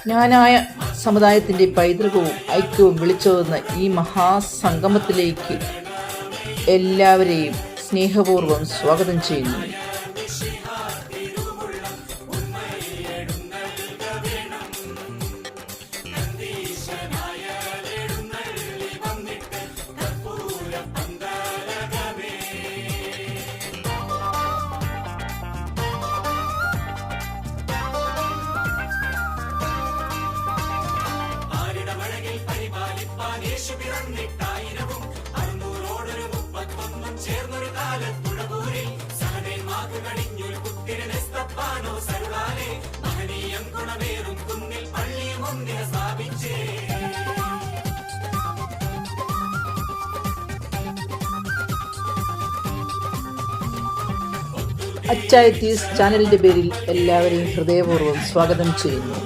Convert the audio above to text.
ജ്ഞാനായ സമുദായത്തിൻ്റെ പൈതൃകവും ഐക്യവും വിളിച്ചോതുന്ന ഈ മഹാസംഗമത്തിലേക്ക് എല്ലാവരെയും സ്നേഹപൂർവ്വം സ്വാഗതം ചെയ്യുന്നു. അച്ചായത്തീസ് ചാനലിൻ്റെ പേരിൽ എല്ലാവരെയും ഹൃദയപൂർവ്വം സ്വാഗതം ചെയ്യുന്നു.